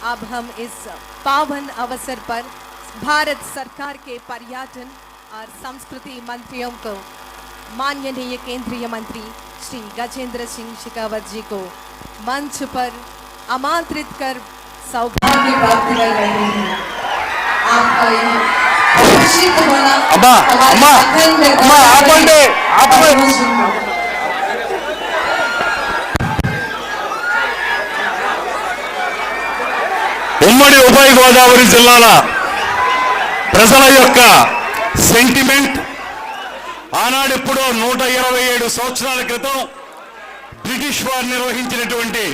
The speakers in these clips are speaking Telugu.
अब हम इस पावन अवसर पर भारत सरकार के पर्यटन और संस्कृति मंत्रियों को माननीय केंद्रीय मंत्री श्री गजेंद्र सिंह शेखावत जी को मंच पर आमंत्रित कर सौभाग्य प्राप्त कर रहे हैं। आपका यह खुशी होना ఉమ్మడి ఉభయ గోదావరి జిల్లాల ప్రజల యొక్క సెంటిమెంట్ ఆనాడెప్పుడో 127 సంవత్సరాల క్రితం బ్రిటిష్ వారు నిర్వహించినటువంటి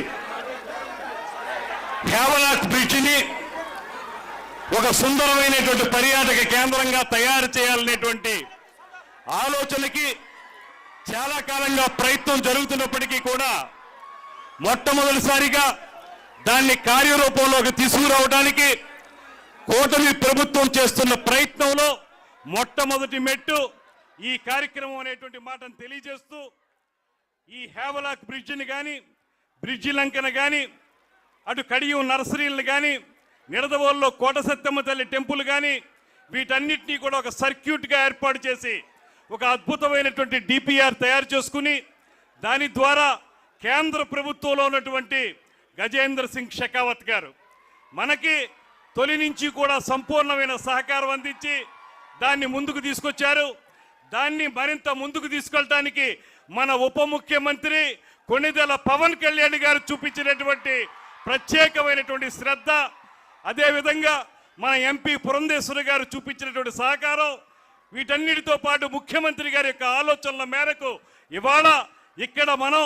హేవలాక్ బ్రిడ్జిని ఒక సుందరమైనటువంటి పర్యాటక కేంద్రంగా తయారు చేయాలనేటువంటి ఆలోచనకి చాలా కాలంగా ప్రయత్నం జరుగుతున్నప్పటికీ కూడా మొట్టమొదటిసారిగా దాన్ని కార్యరూపంలోకి తీసుకురావడానికి కూటమి ప్రభుత్వం చేస్తున్న ప్రయత్నంలో మొట్టమొదటి మెట్టు ఈ కార్యక్రమం అనేటువంటి మాటను తెలియజేస్తూ ఈ హేవలాక్ బ్రిడ్జిని కానీ బ్రిడ్జి లంకను కానీ అటు కడియం నర్సరీలను కానీ నిడదవోల్లో కోట సత్తమ్మ తల్లి టెంపుల్ కానీ వీటన్నిటినీ కూడా ఒక సర్క్యూట్గా ఏర్పాటు చేసి ఒక అద్భుతమైనటువంటి డిపిఆర్ తయారు చేసుకుని దాని ద్వారా కేంద్ర ప్రభుత్వంలో ఉన్నటువంటి గజేంద్ర సింగ్ షెకావత్ గారు మనకి తొలి నుంచి కూడా సంపూర్ణమైన సహకారం అందించి దాన్ని ముందుకు తీసుకొచ్చారు. దాన్ని మరింత ముందుకు తీసుకెళ్ళడానికి మన ఉప ముఖ్యమంత్రి కొణిదెల పవన్ కళ్యాణ్ గారు చూపించినటువంటి ప్రత్యేకమైనటువంటి శ్రద్ధ, అదేవిధంగా మన ఎంపీ పురంధేశ్వరి గారు చూపించినటువంటి సహకారం, వీటన్నిటితో పాటు ముఖ్యమంత్రి గారి యొక్క ఆలోచనల మేరకు ఇవాళ ఇక్కడ మనం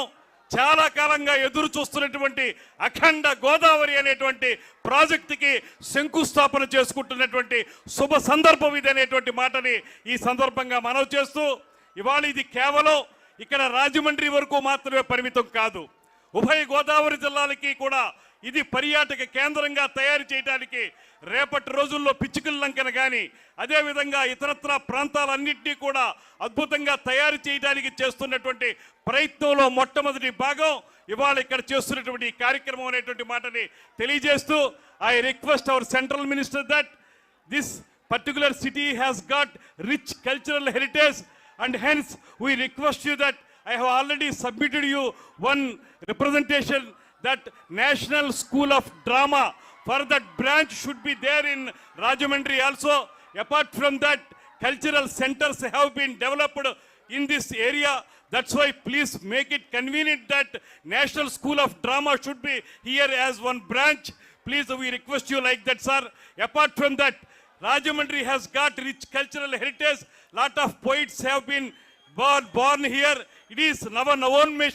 చాలా కాలంగా ఎదురు చూస్తున్నటువంటి అఖండ గోదావరి అనేటువంటి ప్రాజెక్టుకి శంకుస్థాపన చేసుకుంటున్నటువంటి శుభ సందర్భం ఇది అనేటువంటి మాటని ఈ సందర్భంగా మనవి చేస్తూ, ఇవాళ ఇది కేవలం ఇక్కడ రాజమండ్రి వరకు మాత్రమే పరిమితం కాదు, ఉభయ గోదావరి జిల్లాలకి కూడా ఇది పర్యాటక కేంద్రంగా తయారు చేయడానికి రేపటి రోజుల్లో పిచ్చుకల లంకన కానీ అదేవిధంగా ఇతరత్ర ప్రాంతాలన్నింటినీ కూడా అద్భుతంగా తయారు చేయడానికి చేస్తున్నటువంటి ప్రయత్నంలో మొట్టమొదటి భాగం ఇవాళ ఇక్కడ చేస్తున్నటువంటి ఈ కార్యక్రమం అనేటువంటి మాటని తెలియజేస్తూ, I request our central minister that this particular city has got rich cultural heritage and hence we request you that I have already submitted you one representation that National School of Drama for that branch should be there in Rajamandri also. Apart from that, cultural centers have been developed in this area. That's why please make it convenient that National School of Drama should be here as one branch. Please, we request you like that, sir. Apart from that, Rajamandri has got rich cultural heritage. Lot of poets have been born here. It is Navanavoन्मेष